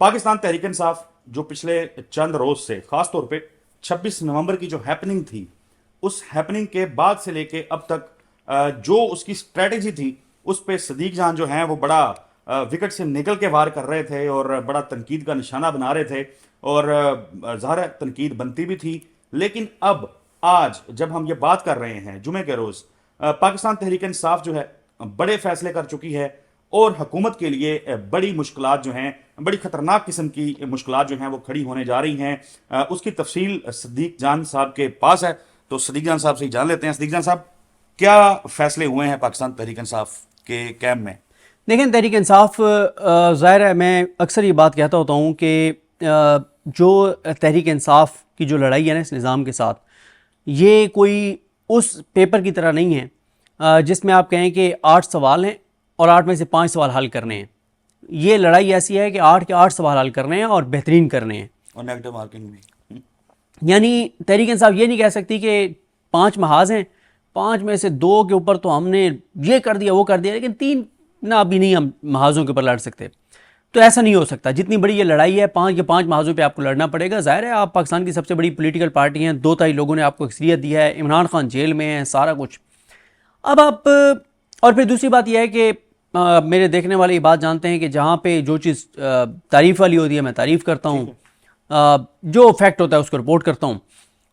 پاکستان تحریک انصاف جو پچھلے چند روز سے خاص طور پہ 26 نومبر کی جو ہیپننگ تھی، اس ہیپننگ کے بعد سے لے کے اب تک جو اس کی اسٹریٹجی تھی، اس پہ صدیق جان جو ہیں وہ بڑا وکٹ سے نکل کے وار کر رہے تھے اور بڑا تنقید کا نشانہ بنا رہے تھے، اور ظاہر ہے تنقید بنتی بھی تھی. لیکن اب آج جب ہم یہ بات کر رہے ہیں جمعے کے روز، پاکستان تحریک انصاف جو ہے بڑے فیصلے کر چکی ہے، اور حکومت کے لیے بڑی مشکلات جو ہیں، بڑی خطرناک قسم کی مشکلات جو ہیں وہ کھڑی ہونے جا رہی ہیں. اس کی تفصیل صدیق جان صاحب کے پاس ہے، تو صدیق جان صاحب سے ہی جان لیتے ہیں. صدیق جان صاحب، کیا فیصلے ہوئے ہیں پاکستان تحریک انصاف کے کیمپ میں؟ دیکھیں، تحریک انصاف ظاہر ہے، میں اکثر یہ بات کہتا ہوتا ہوں کہ جو تحریک انصاف کی جو لڑائی ہے نا اس نظام کے ساتھ، یہ کوئی اس پیپر کی طرح نہیں ہے جس میں آپ کہیں کہ 8 سوال ہیں اور 8 میں سے 5 سوال حل کرنے ہیں. یہ لڑائی ایسی ہے کہ 8 کے 8 سوال حل کرنے ہیں اور بہترین کرنے ہیں، اور نیگیٹو مارکنگ بھی. یعنی تحریک انصاف یہ نہیں کہہ سکتی کہ 5 محاذ ہیں، 5 میں سے 2 کے اوپر تو ہم نے یہ کر دیا وہ کر دیا، لیکن 3 نہ ابھی نہیں ہم محاذوں کے اوپر لڑ سکتے. تو ایسا نہیں ہو سکتا. جتنی بڑی یہ لڑائی ہے 5 کے 5 محاذوں پہ آپ کو لڑنا پڑے گا. ظاہر ہے آپ پاکستان کی سب سے بڑی پولیٹیکل پارٹی ہیں، 2 لوگوں نے آپ کو اکثریت دی ہے، عمران خان جیل میں ہے، سارا کچھ. اب آپ اور پھر دوسری بات یہ ہے کہ میرے دیکھنے والے یہ بات جانتے ہیں کہ جہاں پہ جو چیز تعریف والی ہوتی ہے میں تعریف کرتا ہوں، جو فیکٹ ہوتا ہے اس کو رپورٹ کرتا ہوں.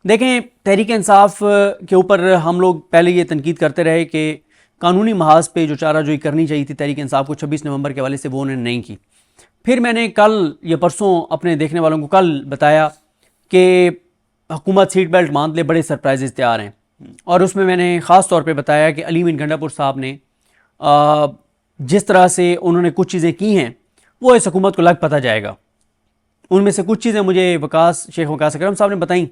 دیکھیں، تحریک انصاف کے اوپر ہم لوگ پہلے یہ تنقید کرتے رہے کہ قانونی محاذ پہ جو چارہ جوئی کرنی چاہیے تھی تحریک انصاف کو 26 نومبر کے حوالے سے، وہ انہوں نے نہیں کی. پھر میں نے کل یا پرسوں اپنے دیکھنے والوں کو کل بتایا کہ حکومت سیٹ بیلٹ باندھ لے، بڑے سرپرائزز تیار ہیں. اور اس میں نے خاص طور پہ بتایا کہ علی امین گنڈا پور صاحب نے جس طرح سے انہوں نے کچھ چیزیں کی ہیں وہ اس حکومت کو لگ پتہ جائے گا. ان میں سے کچھ چیزیں مجھے شیخ وقاص اکرم صاحب نے بتائیں،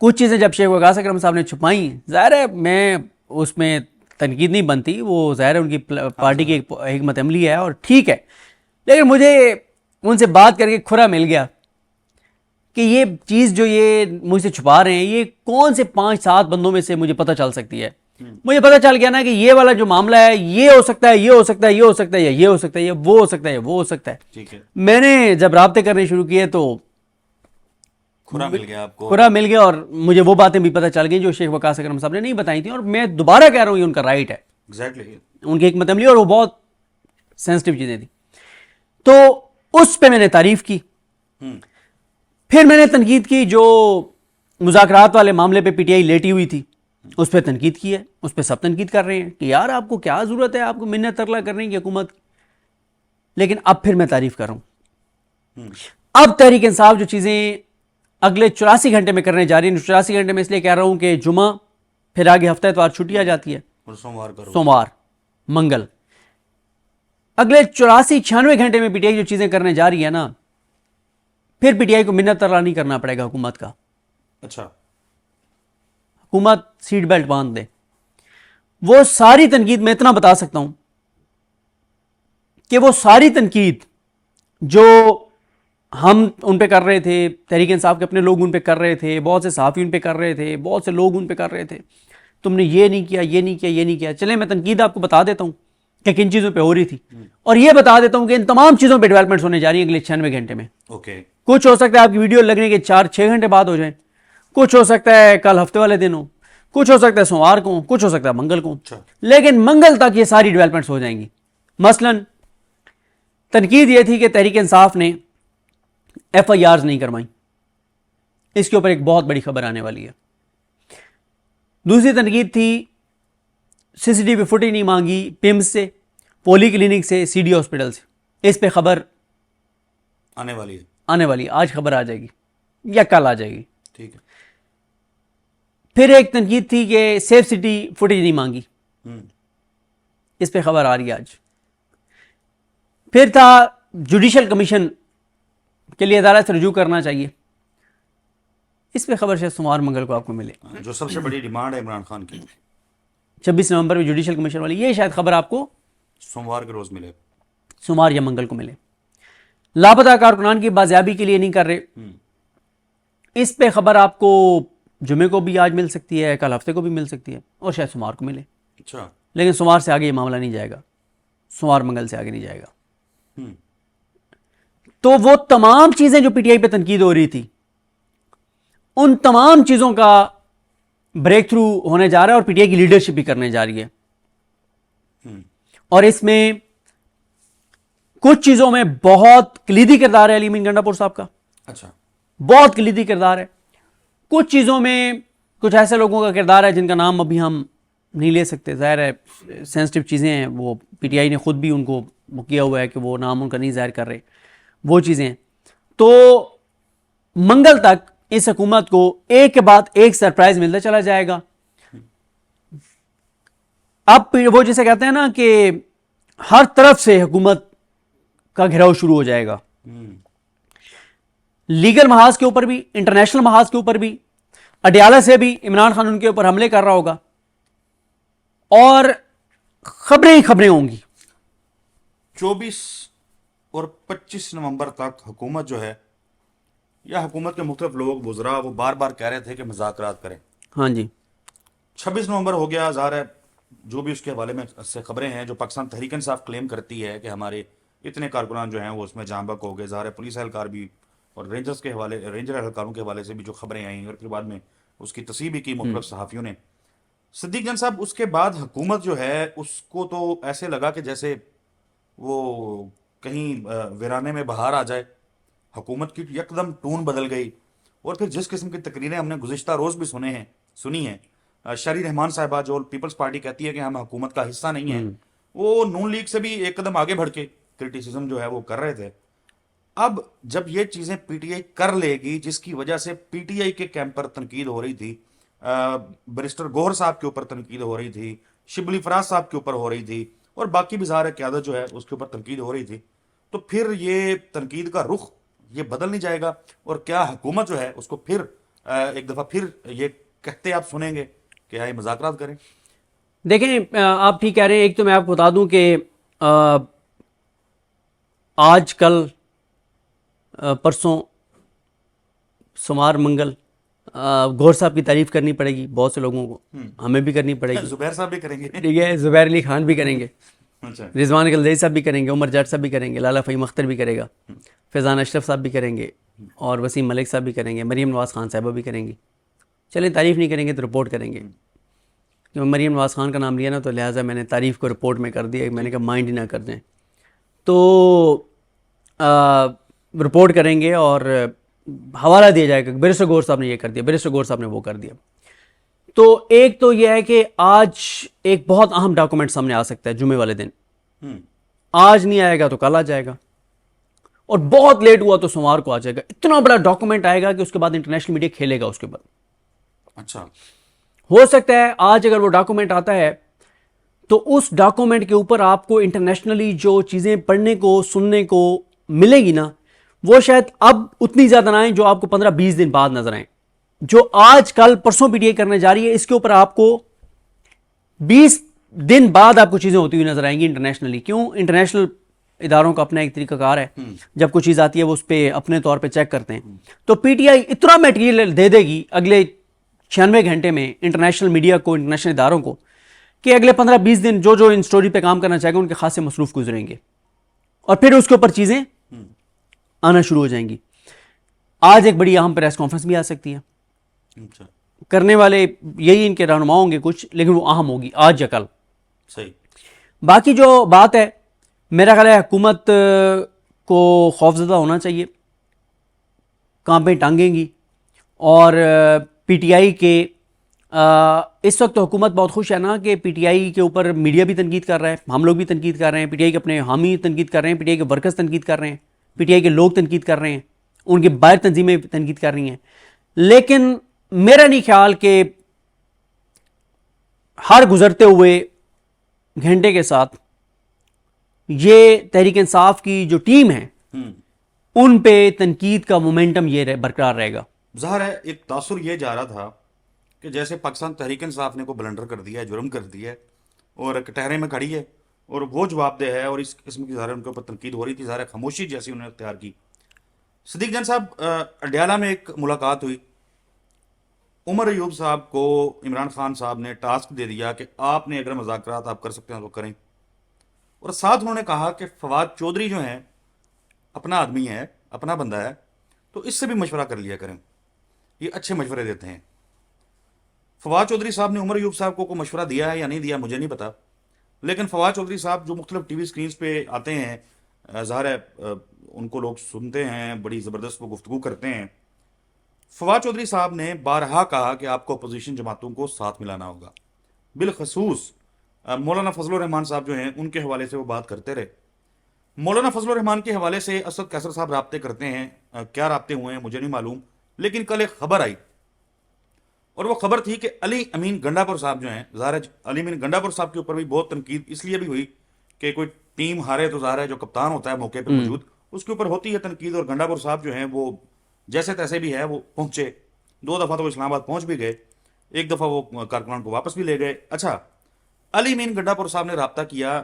کچھ چیزیں جب شیخ وقاص اکرم صاحب نے چھپائیں. ظاہر ہے میں اس میں تنقید نہیں بنتی، وہ ظاہر ہے ان کی پارٹی کی ایک حکمت عملی ہے اور ٹھیک ہے، لیکن مجھے ان سے بات کر کے کھرا مل گیا کہ یہ چیز جو یہ مجھ سے چھپا رہے ہیں یہ کون سے 5-7 بندوں میں سے مجھے پتہ چل سکتی ہے. مجھے پتہ چل گیا نا کہ یہ والا جو معاملہ ہے یہ ہو سکتا ہے، یہ ہو سکتا ہے، یہ ہو سکتا ہے، یا یہ ہو سکتا ہے، یا وہ ہو سکتا ہے، یا وہ ہو سکتا ہے. میں نے جب رابطے کرنے شروع کیے تو کھرا مل گیا آپ کو؟ کھرا مل گیا، اور مجھے وہ باتیں بھی پتہ چل گئی جو شیخ وقاص اکرم صاحب نے نہیں بتائی تھیں. اور میں دوبارہ کہہ رہا ہوں یہ ان کا رائٹ ہے، ان کی حکمت عملی، اور وہ بہت سینسٹیو چیزیں تھیں. تو اس پہ میں نے تعریف کی. پھر میں نے تنقید کی جو مذاکرات والے معاملے پہ پی ٹی آئی لیٹی ہوئی تھی، اس پہ تنقید کی ہے. اس پہ سب تنقید کر رہے ہیں کہ یار آپ کو کیا ضرورت ہے، آپ کو منت ترلا کرنے کی حکومت. لیکن اب پھر میں تعریف کر رہا ہوں. اب تحریک انصاف جو چیزیں اگلے 84 گھنٹے میں کرنے جا رہی ہیں، 84 گھنٹے میں اس لیے کہہ رہا ہوں کہ جمعہ، پھر آگے ہفتہ اتوار چھٹی آ جاتی ہے، سوموار، منگل، اگلے 84-96 گھنٹے میں پی ٹی آئی جو چیزیں کرنے جا رہی ہے نا، پھر پی ٹی آئی کو منت ترلا نہیں کرنا پڑے گا حکومت کا. اچھا، حکومت سیٹ بیلٹ باندھ دے. وہ ساری تنقید میں اتنا بتا سکتا ہوں کہ وہ ساری تنقید جو ہم ان پہ کر رہے تھے، تحریک انصاف کے اپنے لوگ ان پہ کر رہے تھے، بہت سے صحافی ان پہ کر رہے تھے، بہت سے لوگ ان پہ کر رہے تھے، تم نے یہ نہیں کیا، یہ نہیں کیا، یہ نہیں کیا. چلیں میں تنقید آپ کو بتا دیتا ہوں کہ کن چیزوں پہ ہو رہی تھی، اور یہ بتا دیتا ہوں کہ ان تمام چیزوں پہ ڈیولپمنٹس ہونے جا رہی ہیں اگلے 96 گھنٹے میں. کچھ ہو سکتا ہے آپ کی ویڈیو لگنے کے 4-6 گھنٹے بعد ہو جائیں، کچھ ہو سکتا ہے کل ہفتے والے دن ہو، کچھ ہو سکتا ہے سوموار کو، کچھ ہو سکتا ہے منگل کو. لیکن منگل تک یہ ساری ڈیولپمنٹس ہو جائیں گی. مثلا تنقید یہ تھی کہ تحریک انصاف نے ایف آئی آرز نہیں کروائیں، اس کے اوپر ایک بہت بڑی خبر آنے والی ہے. دوسری تنقید تھی سی سی ٹی وی فوٹیج نہیں مانگی پیمز سے، پولی کلینک سے، سی ڈی ہاسپٹل سے. اس پہ خبر آنے والی ہے، آج خبر آ جائے گی یا کل آ جائے گی. ٹھیک ہے. پھر ایک تنقید تھی کہ سیف سٹی فوٹیج نہیں مانگی، اس پہ خبر آ رہی ہے آج. پھر تھا جوڈیشل کمیشن کے لیے عدالت سے رجوع کرنا چاہیے، اس پہ خبر شاید سوموار منگل کو آپ کو ملے. جو سب سے بڑی ڈیمانڈ ہے عمران خان کی، 26 نومبر میں جوڈیشل کمیشن والی، یہ شاید خبر آپ کو سوموار کے روز ملے، سوموار یا منگل کو ملے. لاپتہ کارکنان کی بازیابی کے لیے نہیں کر رہے، اس پہ خبر آپ کو جمعے کو بھی آج مل سکتی ہے، کل ہفتے کو بھی مل سکتی ہے، اور شاید سوموار کو ملے. اچھا، لیکن سوموار سے آگے یہ معاملہ نہیں جائے گا، سوموار منگل سے آگے نہیں جائے گا. تو وہ تمام چیزیں جو پی ٹی آئی پہ تنقید ہو رہی تھی ان تمام چیزوں کا بریک تھرو ہونے جا رہا ہے اور پی ٹی آئی کی لیڈرشپ بھی کرنے جا رہی ہے. اور اس میں کچھ چیزوں میں بہت کلیدی کردار ہے علی امین گنڈا پور صاحب کا, اچھا, بہت کلیدی کردار ہے. کچھ چیزوں میں کچھ ایسے لوگوں کا کردار ہے جن کا نام ابھی ہم نہیں لے سکتے, ظاہر ہے سینسٹیو چیزیں ہیں, وہ پی ٹی آئی نے خود بھی ان کو کیا ہوا ہے کہ وہ نام ان کا نہیں ظاہر کر رہے, وہ چیزیں. تو منگل تک اس حکومت کو ایک کے بعد ایک سرپرائز ملتا چلا جائے گا. اب وہ جسے کہتے ہیں نا کہ ہر طرف سے حکومت کا گھیراؤ شروع ہو جائے گا, لیگل محاذ کے اوپر بھی, انٹرنیشنل محاذ کے اوپر بھی. اڈیالہ سے بھی عمران خان ان کے اوپر حملے کر رہا ہوگا اور خبریں ہی خبریں ہوں گی. 24 اور 25 نومبر تک حکومت جو ہے یا حکومت کے مختلف لوگ وزراء وہ بار بار کہہ رہے تھے کہ مذاکرات کریں. ہاں جی, 26 نومبر ہو گیا, ظاہر ہے جو بھی اس کے حوالے میں سے خبریں ہیں جو پاکستان تحریک انصاف کلیم کرتی ہے کہ ہمارے اتنے کارکنان جو ہیں وہ اس میں جاں بحق ہو گئے. ظاہر ہے پولیس اہلکار بھی اور رینجر اہلکاروں کے حوالے سے بھی جو خبریں آئیں اور پھر بعد میں اس کی تصحیح بھی کی مختلف صحافیوں نے. صدیق جان صاحب, اس کے بعد حکومت جو ہے اس کو تو ایسے لگا کہ جیسے وہ کہیں ویرانے میں بہار آ جائے. حکومت کی یکدم ٹون بدل گئی اور پھر جس قسم کی تقریریں ہم نے گزشتہ روز بھی سنی ہیں, شری رحمان صاحبہ جو پیپلز پارٹی کہتی ہے کہ ہم حکومت کا حصہ نہیں ہیں, وہ نون لیگ سے بھی ایک قدم آگے بڑھ کے کرٹیسزم جو ہے وہ کر رہے تھے. اب جب یہ چیزیں پی ٹی آئی کر لے گی, جس کی وجہ سے پی ٹی آئی کے کیمپ پر تنقید ہو رہی تھی, بیرسٹر گوہر صاحب کے اوپر تنقید ہو رہی تھی, شبلی فراز صاحب کے اوپر ہو رہی تھی, اور باقی بھی ظاہر قیادت جو ہے اس کے اوپر تنقید ہو رہی تھی, تو پھر یہ تنقید کا رخ یہ بدل نہیں جائے گا؟ اور کیا حکومت جو ہے اس کو پھر ایک دفعہ پھر یہ کہتے آپ سنیں گے کہ آئے مذاکرات کریں؟ دیکھیں آپ ٹھیک کہہ رہے ہیں. ایک تو میں آپ کو بتا دوں کہ آج کل پرسوں سمار منگل گوہر صاحب کی تعریف کرنی پڑے گی بہت سے لوگوں کو, ہمیں بھی کرنی پڑے گی. زبیر صاحب بھی کریں گے, ٹھیک ہے, زبیر علی خان بھی کریں گے, اچھا, رضوان گلزئی صاحب بھی کریں گے, عمر جٹ صاحب بھی کریں گے, لالا فہیم اختر بھی کرے گا, فیضان اشرف صاحب بھی کریں گے, اور وسیم ملک صاحب بھی کریں گے, مریم نواز خان صاحبہ بھی کریں گی. چلیں تعریف نہیں کریں گے تو رپورٹ کریں گے. کہ مریم نواز خان کا نام لیا نا تو لہٰذا میں نے تعریف کو رپورٹ میں کر دیا, میں نے کہا مائنڈ ہی نہ کر دیں. تو رپورٹ کریں گے اور حوالہ دیا جائے گا, بیرسٹر گوہر صاحب نے یہ کر دیا, بیرسٹر گوہر صاحب نے وہ کر دیا. تو ایک تو یہ ہے کہ آج ایک بہت اہم ڈاکومنٹ سامنے آ سکتا ہے جمعے والے دن. آج نہیں آئے گا تو کل آ جائے گا, اور بہت لیٹ ہوا تو سوموار کو آ جائے گا. اتنا بڑا ڈاکومنٹ آئے گا کہ اس کے بعد انٹرنیشنل میڈیا کھیلے گا اس کے بعد. اچھا, ہو سکتا ہے آج اگر وہ ڈاکومنٹ آتا ہے تو اس ڈاکومنٹ کے اوپر آپ کو انٹرنیشنلی جو چیزیں پڑھنے کو سننے کو ملے گی نا, وہ شاید اب اتنی زیادہ نہ آئیں جو آپ کو 15-20 دن بعد نظر آئیں. جو آج کل پرسوں پی ٹی آئی کرنے جا رہی ہے, اس کے اوپر آپ کو 20 دن بعد آپ کو چیزیں ہوتی ہوئی نظر آئیں گی انٹرنیشنلی. کیوں؟ انٹرنیشنل اداروں کا اپنا ایک طریقہ کار ہے, جب کوئی چیز آتی ہے وہ اس پہ اپنے طور پہ چیک کرتے ہیں. تو پی ٹی آئی اتنا میٹیریل دے دے گی اگلے 96 گھنٹے میں انٹرنیشنل میڈیا کو, انٹرنیشنل اداروں کو, کہ اگلے 15-20 دن جو ان سٹوری پہ کام کرنا چاہے گا ان کے خاصے مصروف گزریں گے, اور پھر اس کے اوپر چیزیں آنا شروع ہو جائیں گی. آج ایک بڑی اہم پریس کانفرنس بھی آ سکتی ہے. کرنے والے یہی ان کے رہنما ہوں گے کچھ, لیکن وہ اہم ہوگی آج یا کل. صحیح. باقی جو بات ہے, میرا خیال ہے حکومت کو خوفزدہ ہونا چاہیے, کانپیں ٹانگیں گی. اور پی ٹی آئی کے اس وقت حکومت بہت خوش ہے نا کہ پی ٹی آئی کے اوپر میڈیا بھی تنقید کر رہا ہے, ہم لوگ بھی تنقید کر رہے ہیں, پی ٹی آئی کے اپنے حامی تنقید کر رہے ہیں, پی ٹی آئی کے ورکرز تنقید کر رہے ہیں, پی ٹی آئی کے لوگ تنقید کر رہے ہیں, ان کی باہر تنظیمیں تنقید کر رہی ہیں. لیکن میرا نہیں خیال کہ ہر گزرتے ہوئے گھنٹے کے ساتھ یہ تحریک انصاف کی جو ٹیم ہے ان پہ تنقید کا مومنٹم یہ برقرار رہے گا. ظاہر ہے ایک تاثر یہ جا رہا تھا کہ جیسے پاکستان تحریک انصاف نے کو بلنڈر کر دیا ہے, جرم کر دیا ہے, اور کٹہرے میں کھڑی ہے, اور وہ جواب دہ ہے, اور اس قسم کی ظاہر ان کے اوپر تنقید ہو رہی تھی. ظاہر خاموشی جیسی انہوں نے اختیار کی. صدیق جان صاحب, اڈیالہ میں ایک ملاقات ہوئی, عمر ایوب صاحب کو عمران خان صاحب نے ٹاسک دے دیا کہ آپ نے اگر مذاکرات آپ کر سکتے ہیں تو کریں, اور ساتھ انہوں نے کہا کہ فواد چودھری جو ہیں اپنا آدمی ہے, اپنا بندہ ہے تو اس سے بھی مشورہ کر لیا کریں, یہ اچھے مشورے دیتے ہیں. فواد چودھری صاحب نے عمر ایوب صاحب کو مشورہ دیا ہے یا نہیں دیا مجھے نہیں پتا, لیکن فواد چودھری صاحب جو مختلف ٹی وی سکرینز پہ آتے ہیں, ظاہر ہے ان کو لوگ سنتے ہیں, بڑی زبردست وہ گفتگو کرتے ہیں. فواد چودھری صاحب نے بارہا کہا کہ آپ کو اپوزیشن جماعتوں کو ساتھ ملانا ہوگا. بالخصوص مولانا فضل الرحمان صاحب جو ہیں ان کے حوالے سے وہ بات کرتے رہے. مولانا فضل الرحمان کے حوالے سے اسد قیصر صاحب رابطے کرتے ہیں, کیا رابطے ہوئے ہیں مجھے نہیں معلوم, لیکن کل ایک خبر آئی اور وہ خبر تھی کہ علی امین گنڈا پور صاحب جو ہیں, ظاہر ہے علی امین گنڈا پور صاحب کے اوپر بھی بہت تنقید اس لیے بھی ہوئی کہ کوئی ٹیم ہارے تو ظاہر ہے جو کپتان ہوتا ہے موقع پہ موجود اس کے اوپر ہوتی ہے تنقید, اور گنڈا پور صاحب جو ہیں وہ جیسے تیسے بھی ہے وہ پہنچے, 2 دفعہ تو وہ اسلام آباد پہنچ بھی گئے, 1 دفعہ وہ کارکنان کو واپس بھی لے گئے. اچھا, علی امین گنڈا پور صاحب نے رابطہ کیا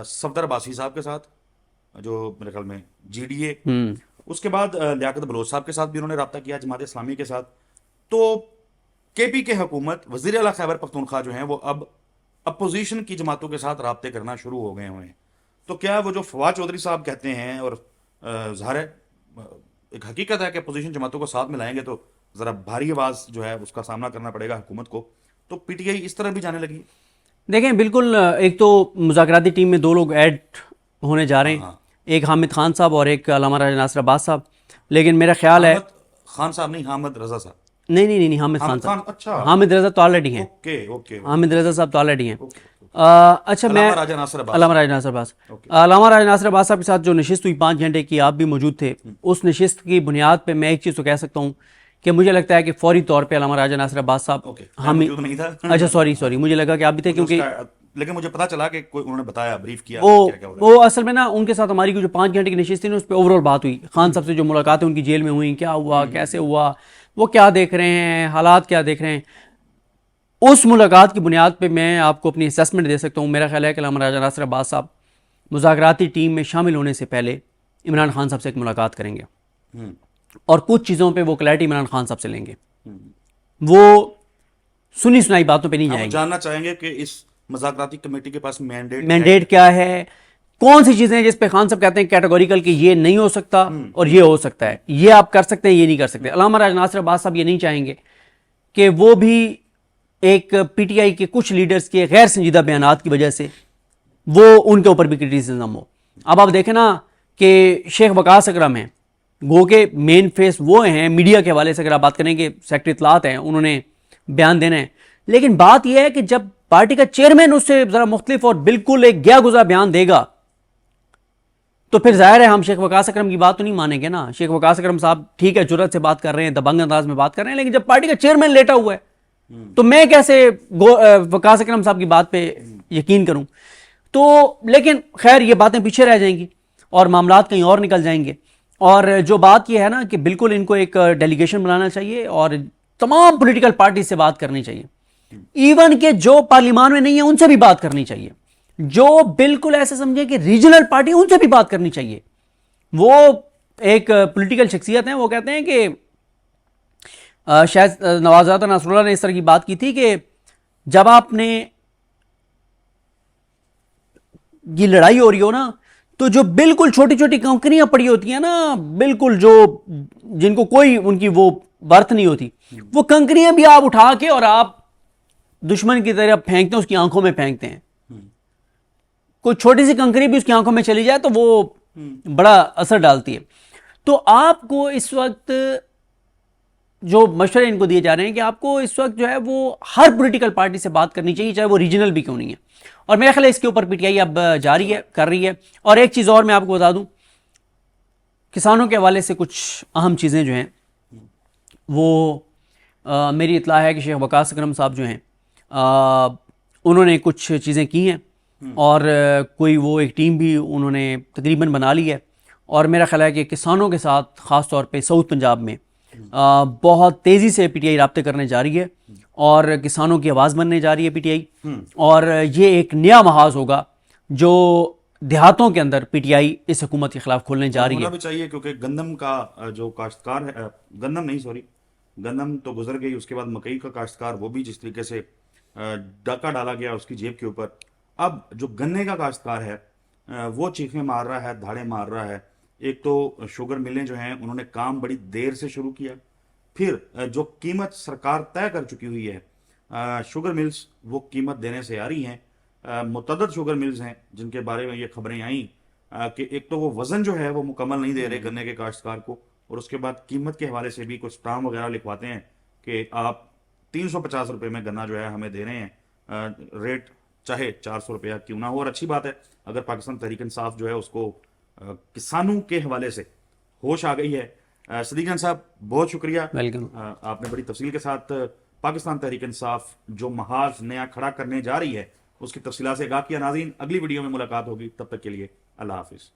صفدر عباسی صاحب کے ساتھ جو میرے خیال میں جی ڈی اے, اس کے بعد لیاقت بلوچ صاحب کے ساتھ بھی انہوں نے رابطہ کیا جماعت اسلامی کے ساتھ. تو کے پی کے حکومت وزیر اعلیٰ خیبر پختونخوا جو ہیں وہ اب اپوزیشن کی جماعتوں کے ساتھ رابطے کرنا شروع ہو گئے ہوئے ہیں. تو کیا وہ جو فواد چودھری صاحب کہتے ہیں, اور ظاہر ہے ایک حقیقت ہے کہ اپوزیشن جماعتوں کو ساتھ ملائیں گے تو ذرا بھاری آواز جو ہے اس کا سامنا کرنا پڑے گا حکومت کو, تو پی ٹی آئی اس طرح بھی جانے لگی. دیکھیں بالکل, ایک تو مذاکراتی ٹیم میں 2 لوگ ایڈ ہونے جا رہے ہیں, ایک حامد خان صاحب اور ایک علامہ راجہ ناصر عباس صاحب. لیکن میرا خیال ہے حامد خان صاحب نہیں, حامد رضا صاحب. نہیں حامد خان صاحب, اچھا حامد رضا تو آلریڈی ہیں, اوکے حامد رضا صاحب تو آلریڈی ہیں. اچھا, میں علامہ راجہ ناصر عباس. علامہ راجہ ناصر عباس, علامہ راجہ ناصر عباس صاحب کے ساتھ جو نشست ہوئی 5 گھنٹے کی, آپ بھی موجود تھے, اس نشست کی بنیاد پہ میں ایک چیز تو کہہ سکتا ہوں کہ مجھے لگتا ہے کہ فوری طور پہ علامہ راجہ ناصر عباس صاحب نہیں تھا. اچھا سوری مجھے لگا کہ آپ بھی تھے, کیونکہ لیکن مجھے پتا چلا کہ انہوں نے بتایا, بریف کیا وہ اصل میں نا ان کے ساتھ ہماری جو 5 گھنٹے کی نشست تھی نا اس پہ اوور آل بات ہوئی. خان صاحب سے جو ملاقاتیں ان کی جیل میں ہوئیں, کیا ہوا, کیسے ہوا, وہ کیا دیکھ رہے ہیں, حالات کیا دیکھ رہے ہیں, اس ملاقات کی بنیاد پہ میں آپ کو اپنی اسیسمنٹ دے سکتا ہوں. میرا خیال ہے کہ علامہ راجہ ناصر عباس صاحب مذاکراتی ٹیم میں شامل ہونے سے پہلے عمران خان صاحب سے ایک ملاقات کریں گے, اور کچھ چیزوں پہ وہ کلیئرٹی عمران خان صاحب سے لیں گے. وہ سنی سنائی باتوں پہ نہیں جائیں گے, جاننا چاہیں گے کہ اس مذاکراتی کمیٹی کے پاس مینڈیٹ کیا ہے, کون سی چیزیں ہیں جس پہ خان صاحب کہتے ہیں کیٹیگوریکل کہ یہ نہیں ہو سکتا اور یہ ہو سکتا ہے, یہ آپ کر سکتے ہیں, یہ نہیں کر سکتے. علامہ راجہ ناصر عباس صاحب یہ نہیں چاہیں گے کہ وہ بھی ایک پی ٹی آئی کے کچھ لیڈرز کے غیر سنجیدہ بیانات کی وجہ سے وہ ان کے اوپر بھی کرٹیسزم ہو. اب آپ دیکھیں نا کہ شیخ وقاص اکرم ہیں, گو کے مین فیس وہ ہیں میڈیا کے حوالے سے, اگر آپ بات کریں کہ سیکرٹری اطلاعات ہیں, انہوں نے بیان دینا ہے, لیکن بات یہ ہے کہ جب پارٹی کا چیئرمین اس سے ذرا مختلف اور بالکل ایک گیا گزرا بیان دے گا تو پھر ظاہر ہے ہم شیخ وقاص اکرم کی بات تو نہیں مانیں گے نا. شیخ وقاص اکرم صاحب ٹھیک ہے جرأت سے بات کر رہے ہیں, دبنگ انداز میں بات کر رہے ہیں, لیکن جب پارٹی کا چیئرمین لیٹا ہوا ہے تو میں کیسے وقاص اکرم صاحب کی بات پہ یقین کروں. تو لیکن خیر یہ باتیں پیچھے رہ جائیں گی اور معاملات کہیں اور نکل جائیں گے. اور جو بات یہ ہے نا کہ بالکل ان کو ایک ڈیلیگیشن بنانا چاہیے اور تمام پولیٹیکل پارٹی سے بات کرنی چاہیے, ایون کہ جو پارلیمان میں نہیں ہیں ان سے بھی بات کرنی چاہیے, جو بالکل ایسے سمجھے کہ ریجنل پارٹی ان سے بھی بات کرنی چاہیے. وہ ایک پولیٹیکل شخصیت ہیں, وہ کہتے ہیں کہ شاید نوازادہ نصر اللہ نے اس طرح کی بات کی تھی کہ جب آپ نے یہ لڑائی ہو رہی ہو نا تو جو بالکل چھوٹی چھوٹی کنکریاں پڑی ہوتی ہیں نا, بالکل جو جن کو کوئی ان کی وہ برتھ نہیں ہوتی, وہ کنکریاں بھی آپ اٹھا کے اور آپ دشمن کی طرف پھینکتے ہیں, اس کی آنکھوں میں پھینکتے ہیں. کوئی چھوٹی سی کنکری بھی اس کی آنکھوں میں چلی جائے تو وہ بڑا اثر ڈالتی ہے. تو آپ کو اس وقت جو مشورے ان کو دیے جا رہے ہیں کہ آپ کو اس وقت جو ہے وہ ہر پولیٹیکل پارٹی سے بات کرنی چاہیے, چاہے وہ ریجنل بھی کیوں نہیں ہے. اور میرا خیال ہے اس کے اوپر پی ٹی آئی اب جاری ہے, کر رہی ہے. اور ایک چیز اور میں آپ کو بتا دوں, کسانوں کے حوالے سے کچھ اہم چیزیں جو ہیں وہ میری اطلاع ہے کہ شیخ وقاص اکرم صاحب جو ہیں انہوں نے کچھ چیزیں کی ہیں, اور کوئی وہ ایک ٹیم بھی انہوں نے تقریباً بنا لی ہے. اور میرا خیال ہے کہ کسانوں کے ساتھ خاص طور پہ ساؤتھ پنجاب میں بہت تیزی سے پی ٹی آئی رابطے کرنے جا رہی ہے اور کسانوں کی آواز بننے جا رہی ہے پی ٹی آئی. اور یہ ایک نیا محاذ ہوگا جو دیہاتوں کے اندر پی ٹی آئی اس حکومت کے خلاف کھولنے جا رہی ہے. ہونا بھی چاہیے کیونکہ گندم کا جو کاشتکار ہے, گندم تو گزر گئی, اس کے بعد مکئی کا کاشتکار وہ بھی جس طریقے سے ڈاکہ ڈالا گیا اس کی جیب کے اوپر, اب جو گنے کا کاشتکار ہے وہ چیخیں مار رہا ہے, دھاڑے مار رہا ہے ایک تو شوگر ملیں جو ہیں انہوں نے کام بڑی دیر سے شروع کیا، پھر جو قیمت سرکار طے کر چکی ہوئی ہے شوگر ملز وہ قیمت دینے سے آ رہی ہیں۔ متعدد شوگر ملز ہیں جن کے بارے میں یہ خبریں آئیں کہ ایک تو وہ وزن جو ہے وہ مکمل نہیں دے رہے گنے کے کاشتکار کو، اور اس کے بعد قیمت کے حوالے سے بھی کچھ اسٹامپ وغیرہ لکھواتے ہیں کہ آپ 350 روپے میں گنا جو ہے ہمیں دے رہے ہیں، ریٹ چاہے 400 روپیہ کیوں نہ ہو۔ اور اچھی بات ہے اگر پاکستان تحریک انصاف جو ہے اس کو کسانوں کے حوالے سے ہوش آ گئی ہے۔ صدیق جان صاحب بہت شکریہ، ویلکم۔ آپ نے بڑی تفصیل کے ساتھ پاکستان تحریک انصاف جو محاذ نیا کھڑا کرنے جا رہی ہے اس کی تفصیلات سے آگاہ کیا۔ ناظرین اگلی ویڈیو میں ملاقات ہوگی، تب تک کے لیے اللہ حافظ۔